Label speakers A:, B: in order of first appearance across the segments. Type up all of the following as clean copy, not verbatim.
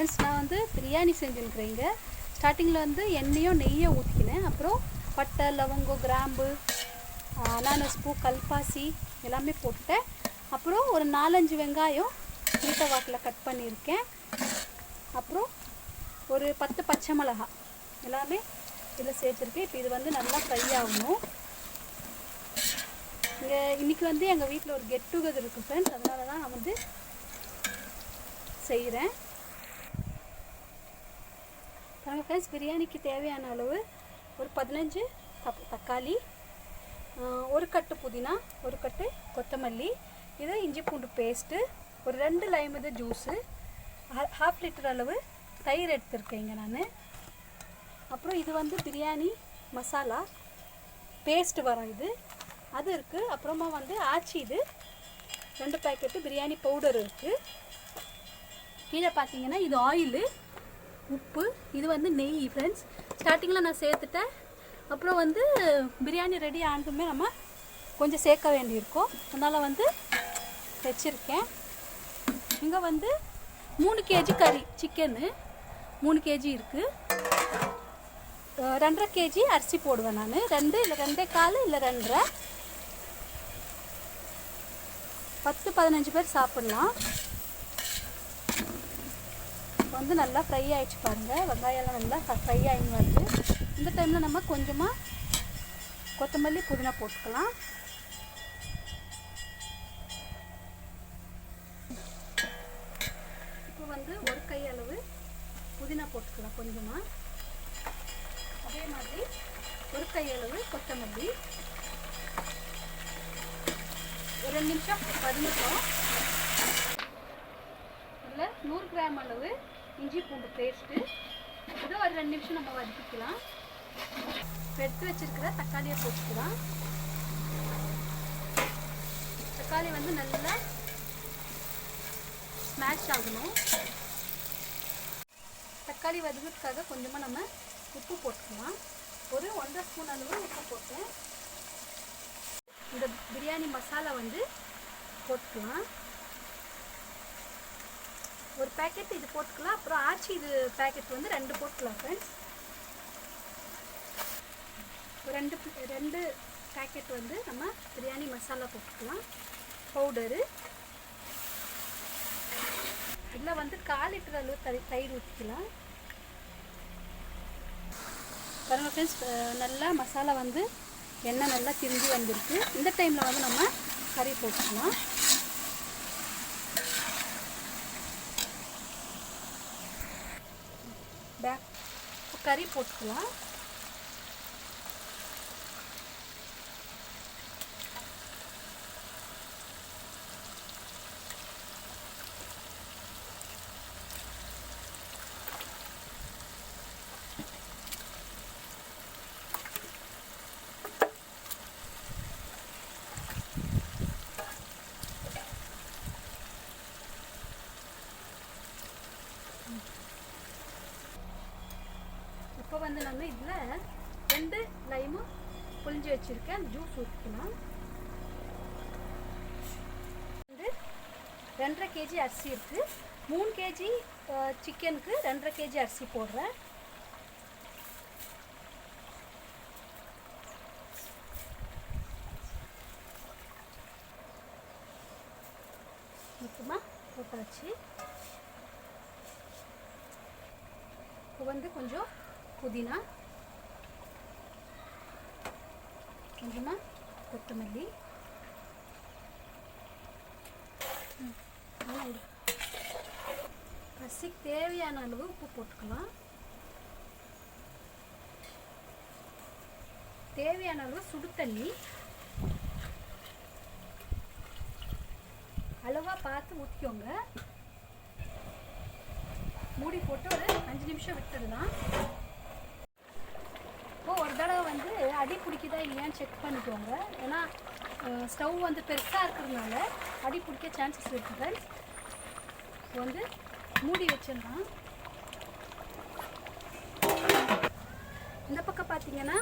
A: Friends, நான் வந்து பிரியாணி செஞ்சுருக்கிறேங்க. ஸ்டார்டிங்கில் வந்து எண்ணெயும் நெய்யும் ஊற்றிக்கினேன். அப்புறம் பட்டை, லவங்கம், கிராம்பு, அனானஸ் பூ, கல்பாசி எல்லாமே போட்டுட்டேன். அப்புறம் ஒரு 4-5 வெங்காயம் நீட்ட வாக்கில் கட் பண்ணியிருக்கேன். அப்புறம் ஒரு 10 பச்சை மிளகாய் எல்லாமே இதில் சேர்த்துருக்கேன். இப்போ இது வந்து நல்லா ஃப்ரை ஆகணும். இன்றைக்கி வந்து எங்கள் வீட்டில் ஒரு கெட் டுகெதர் இருக்குது ஃப்ரெண்ட்ஸ், அதனால தான் நான் வந்து செய்கிறேன். பாருங்கள் ஃப்ரெண்ட்ஸ், பிரியாணிக்கு தேவையான அளவு ஒரு 15 தக்காளி, ஒரு கட்டு புதினா, ஒரு கட்டு கொத்தமல்லி, இது இஞ்சி பூண்டு பேஸ்ட்டு, ஒரு 2 லைமது ஜூஸு, 1/2 லிட்டர் அளவு தயிர் எடுத்துருக்கேங்க நான். அப்புறம் இது வந்து பிரியாணி மசாலா பேஸ்ட்டு வரும், இது அது இருக்குது. அப்புறமா வந்து ஆச்சி இது 2 பேக்கெட்டு பிரியாணி பவுடர் இருக்குது. கீழே பார்த்தீங்கன்னா இது ஆயிலு, உப்பு, இது வந்து நெய் ஃப்ரெண்ட்ஸ். ஸ்டார்டிங்கில் நான் சேர்த்துட்டேன். அப்புறம் வந்து பிரியாணி ரெடி ஆனதுமே நம்ம கொஞ்சம் சேர்க்க வேண்டியிருக்கும், அதனால் வந்து வச்சுருக்கேன். இங்கே வந்து 3 கேஜி கறி சிக்கனு 3 கேஜி இருக்குது. 2.5 கேஜி அரிசி போடுவேன் நான். 2 இல்லை 2.25 இல்லை 2.5, 10-15 பேர் சாப்பிட்லாம். வந்து நல்லா ஃப்ரை ஆகிடுச்சு பாருங்கள். வெங்காயம்லாம் நல்லா ஃப்ரை ஆகி வருது. இந்த டைமில் நம்ம கொஞ்சமாக கொத்தமல்லி, புதினா போட்டுக்கலாம். இப்போ வந்து ஒரு கை அளவு புதினா போட்டுக்கலாம் கொஞ்சமாக. அதே மாதிரி ஒரு கை அளவு கொத்தமல்லி. ஒரு 2 நிமிஷம் பதினட்டும். இதில் 100 கிராம் அளவு இஞ்சி பூண்டு பேஸ்ட்டு, இதை ஒரு 2 நிமிஷம் நம்ம வதக்கிக்கலாம். எடுத்து வச்சிருக்கிற தக்காளியை போட்டுக்கலாம். தக்காளி வந்து நல்லா ஸ்மாஷ் ஆகணும். தக்காளி வதக்கிறதுக்காக கொஞ்சமாக நம்ம உப்பு போட்டுக்கலாம். ஒரு 1.5 ஸ்பூன் அளவு உப்பு போட்டேன். இந்த பிரியாணி மசாலா வந்து போட்டுக்கலாம். ஒரு பேக்கெட் இது போட்டுக்கலாம். அப்புறம் ஆச்சி இது பேக்கெட் வந்து 2 போட்டுக்கலாம் ஃப்ரெண்ட்ஸ். 2 பேக்கெட் வந்து நம்ம பிரியாணி மசாலா போட்டுக்கலாம் பவுடரு. இதில் வந்து 1/4 லிட்டர் அளவு தயிர் ஊற்றிக்கலாம். பாருங்கள் ஃப்ரெண்ட்ஸ், நல்லா மசாலா வந்து எண்ணெய் நல்லா திரிஞ்சு வந்திருக்கு. இந்த டைமில் வந்து நம்ம கறி போட்டுக்கலாம். கறி போட்டுக்கலாம். இப்போ வந்து நம்ம இதில் 2 லைமும் புளிஞ்சு வச்சுருக்கேன், ஜூஸ் ஊற்றிக்கலாம். வந்து 2.5 கேஜி அரிசி இருக்குது. 3 கேஜி சிக்கனுக்கு 2.5 கேஜி அரிசி போடுறேன். மொத்தமாக போட்டாச்சு. இப்போ வந்து கொஞ்சம் புதினா, கொஞ்சமாக கொத்தமல்லி, பசிக்கு தேவையான அளவு உப்பு போட்டுக்கலாம். தேவையான அளவு சுடு தண்ணி அளவாக பார்த்து ஊற்றிக்கோங்க. மூடி போட்டு ஒரு 5 நிமிஷம் விட்டுடலாம். இப்போது ஒரு தடவை வந்து அடி பிடிக்குதா இல்லையான்னு செக் பண்ணிக்கோங்க. ஏன்னா ஸ்டவ் வந்து பெருசாக இருக்கிறதுனால அடி பிடிக்க சான்சஸ் இருக்குது. இப்போ வந்து மூடி வச்சிடலாம். இந்த பக்கம் பார்த்தீங்கன்னா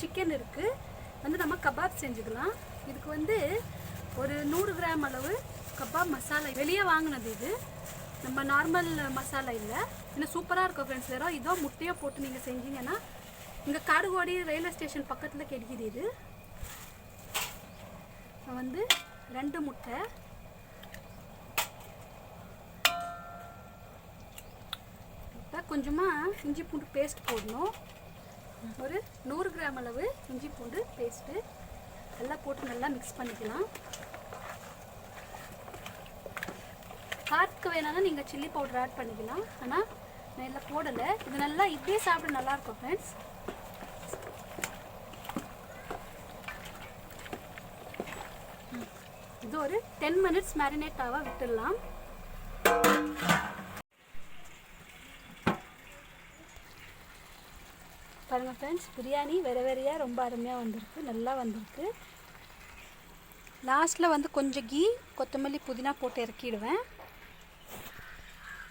A: சிக்கன் இருக்குது. வந்து நம்ம கபாப் செஞ்சுக்கலாம். இதுக்கு வந்து ஒரு 100 கிராம் அளவு கபாப் மசாலா வெளியே வாங்கினது. இது நம்ம நார்மல் மசாலா இல்லை, இன்னும் சூப்பராக இருக்கும் ஃப்ரெண்ட்ஸ். வெறும் இதோ முட்டையை போட்டு நீங்கள் செஞ்சீங்கன்னா, இங்கே காடுகோடி ரயில்வே ஸ்டேஷன் பக்கத்தில் கிடைக்குது இது. வந்து 2 முட்டை, கொஞ்சமாக இஞ்சி பூண்டு பேஸ்ட் போடணும். ஒரு 100 கிராம் அளவு இஞ்சி பூண்டு பேஸ்ட்டு எல்லாம் போட்டு நல்லா மிக்ஸ் பண்ணிக்கலாம். காரத்துக்கு வேணாலும் நீங்கள் சில்லி பவுடர் ஆட் பண்ணிக்கலாம், ஆனால் நான் எல்லாம் போடலை. இது நல்லா இப்படியே சாப்பிட நல்லாயிருக்கும் ஃப்ரெண்ட்ஸ். இது ஒரு 10 மினிட்ஸ் மேரினேட் ஆக விட்டுடலாம். பாருங்கள் ஃப்ரெண்ட்ஸ், பிரியாணி வேறையாக ரொம்ப அருமையாக வந்திருக்கு, நல்லா வந்திருக்கு. லாஸ்ட்டில் வந்து கொஞ்சம் கீ, கொத்தமல்லி, புதினா போட்டு இறக்கிடுவேன்.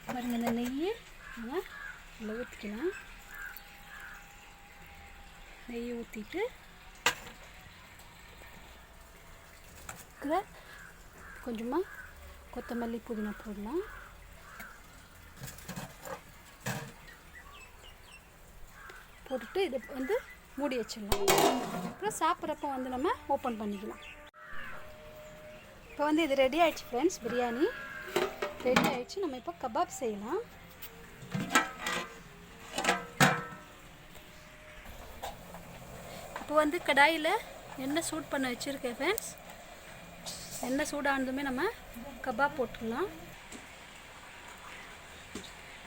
A: பாருங்கள், இந்த நெய்யை நம்ம ஊற்றிக்கலாம். நெய்யை ஊற்றிட்டு கொஞ்சமாக கொத்தமல்லி, புதினா போடலாம். போட்டுட்டு இதை வந்து மூடி வச்சிடலாம். அப்புறம் சாப்பிட்றப்ப வந்து நம்ம ஓப்பன் பண்ணிக்கலாம். இப்போ வந்து இது ரெடி ஆகிடுச்சு ஃப்ரெண்ட்ஸ். பிரியாணி ரெடி ஆகிடுச்சு. நம்ம இப்போ கபாப் செய்யலாம். இப்போ வந்து கடாயில் எண்ணெய் சூட் பண்ண வச்சுருக்கேன் ஃப்ரெண்ட்ஸ். எண்ணெய் சூடானதுமே நம்ம கபாப் போட்டுடலாம்.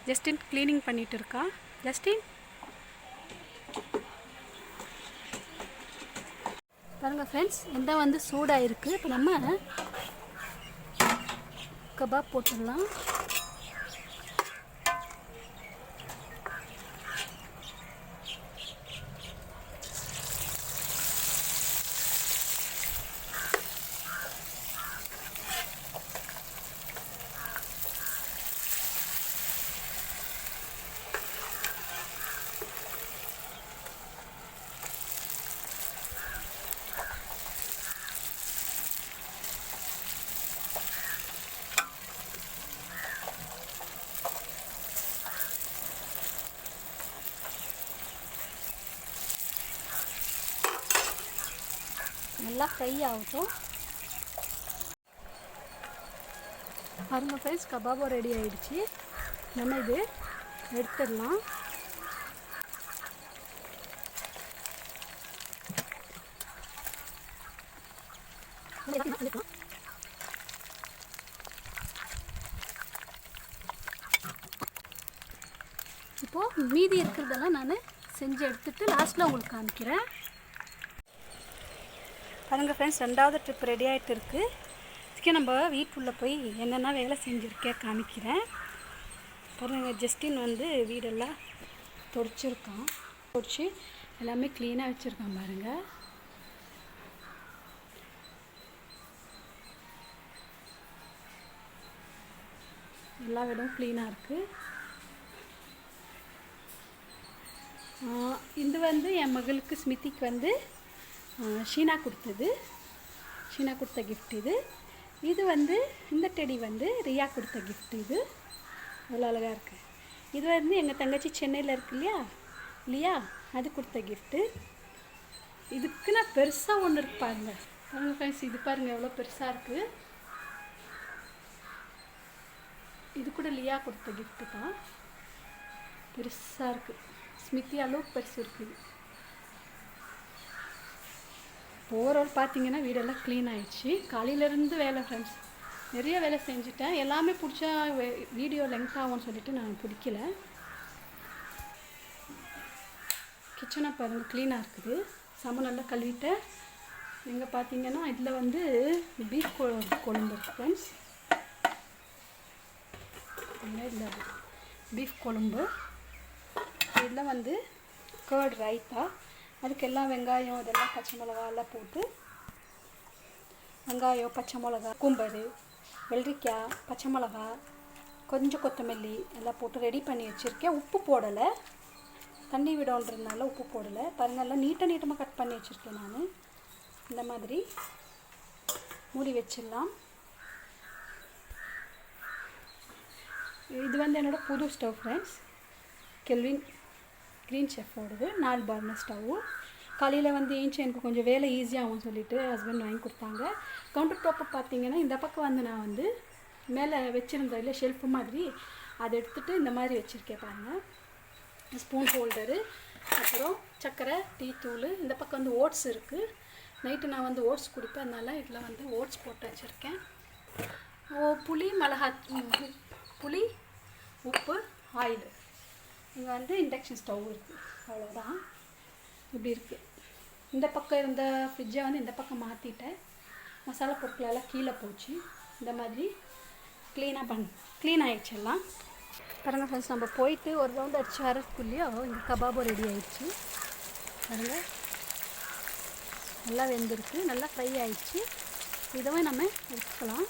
A: ஜஸ்டின் க்ளீனிங் பண்ணிகிட்டு இருக்கா. ஜஸ்டின் பாருங்கள் ஃப்ரெண்ட்ஸ், எண்ணெய் வந்து சூடாக இருக்குது. இப்போ நம்ம கபாப் போட்டுடலாம். நல்லா ஃப்ரை ஆகட்டும். பாருங்கள் ஃப்ரெண்ட்ஸ், கபாபும் ரெடி ஆகிடுச்சு. நம்ம இது எடுத்துடலாம். இப்போது மீதி இருக்கிறதெல்லாம் நான் செஞ்சு எடுத்துகிட்டு லாஸ்ட்டில் உங்களுக்கு காமிக்கிறேன். பாருங்கள் ஃப்ரெண்ட்ஸ், 2வது ட்ரிப் ரெடி ஆகிட்டு இருக்குது. இதுக்கே நம்ம வீட்டுக்குள்ளே போய் என்னென்ன வேலை செஞ்சுருக்கேன் காமிக்கிறேன். பாருங்கள், ஜஸ்டின் வந்து வீடெல்லாம் தொடச்சிருக்கான். தொடச்சி எல்லாமே க்ளீனாக வச்சுருக்கான். பாருங்கள், எல்லா வீடும் க்ளீனாக இருக்குது. இது வந்து என் மகளுக்கு ஸ்மிதிக்கு வந்து ஷீனா கொடுத்தது. ஷீனா கொடுத்த கிஃப்ட் இது. இது வந்து இந்த டெடி வந்து ரியா கொடுத்த கிஃப்ட். இது அவ்வளோ அழகாக இருக்குது. இது வந்து எங்கள் தங்கச்சி சென்னையில் இருக்கு இல்லையா, அது கொடுத்த கிஃப்ட்டு. இதுக்கு நான் பெருசாக ஒன்று இருக்கு பாருங்கள். பாருங்கள் ஃப்ரெண்ட்ஸ், இது பாருங்கள் எவ்வளோ பெருசாக இருக்குது. இது கூட லியா கொடுத்த கிஃப்ட்டு தான். பெருசாக இருக்குது. ஸ்மிதி அளவுக்கு பெருசு இருக்குது. ஓவரால் பார்த்தீங்கன்னா வீடெல்லாம் க்ளீன் ஆகிடுச்சு. காலையிலேருந்து வேலை ஃப்ரெண்ட்ஸ், நிறைய வேலை செஞ்சுட்டேன். எல்லாமே பிடிச்சா வீடியோ லெங்க் ஆகும்னு சொல்லிட்டு நான் பிடிக்கல. கிச்சனை பாருங்கள் க்ளீனாக இருக்குது. செம்ம நல்லா கழுவிட்டேன். இங்கே பார்த்தீங்கன்னா இதில் வந்து பீஃப் கொழும்பு இருக்குது ஃப்ரெண்ட்ஸ். இதில் பீஃப் கொழும்பு. இதில் வந்து கர்ட் ரைத்தா. அதுக்கெல்லாம் வெங்காயம், இதெல்லாம் பச்சை மிளகா எல்லாம் போட்டு, வெங்காயம், பச்சை மிளகா, கும்பரு, வெள்ளரிக்காய், பச்சை மிளகா, கொஞ்சம் கொத்தமல்லி எல்லாம் போட்டு ரெடி பண்ணி வச்சுருக்கேன். உப்பு போடலை, தண்ணி விடன்றதுனால உப்பு போடலை. பாருங்கள், எல்லாம் நீட்டமாக கட் பண்ணி வச்சுருக்கேன் நான். இந்த மாதிரி மூடி வச்சிடலாம். இது வந்து என்னோடய புது ஸ்டவ் ஃப்ரெண்ட்ஸ், கெல்வின் க்ரீன் செஃப்போடது 4 பர்னர் ஸ்டவ்வு. காலையில் வந்து ஏஞ்சி எனக்கு கொஞ்சம் வேலை ஈஸியாகவும் சொல்லிவிட்டு ஹஸ்பண்ட் வாங்கி கொடுத்தாங்க. கவுண்டர் டாப்பு பார்த்தீங்கன்னா இந்த பக்கம் வந்து நான் வந்து மேலே வச்சுருந்தேன் இல்லை ஷெல்ஃபு மாதிரி, அதை எடுத்துகிட்டு இந்த மாதிரி வச்சுருக்கேன் பாருங்கள். ஸ்பூன் ஹோல்டரு, அப்புறம் சர்க்கரை, டீ தூள். இந்த பக்கம் வந்து ஓட்ஸ் இருக்குது. நைட்டு நான் வந்து ஓட்ஸ் குடிப்பேன், அதனால் இதில் வந்து ஓட்ஸ் போட்டு வச்சுருக்கேன். புளி, உப்பு, ஆயில். இங்கே வந்து இண்டக்ஷன் ஸ்டவ் இருக்குது, அவ்வளோதான். இப்படி இருக்குது. இந்த பக்கம் இருந்த ஃப்ரிட்ஜை வந்து இந்த பக்கம் மாற்றிட்டேன். மசாலா பொருட்களெல்லாம் கீழே போச்சு. இந்த மாதிரி க்ளீன் ஆகிடுச்சு எல்லாம். பாருங்கள் ஃப்ரெண்ட்ஸ், நம்ம போயிட்டு ஒரு ரவுண்ட் அடித்து வரக்குள்ளேயோ இங்கே கபாபும் ரெடி ஆகிடுச்சு. பாருங்கள், நல்லா வெந்திருக்கு, நல்லா ஃப்ரை ஆகிடுச்சு. இதுவே நம்ம எடுத்துக்கலாம்.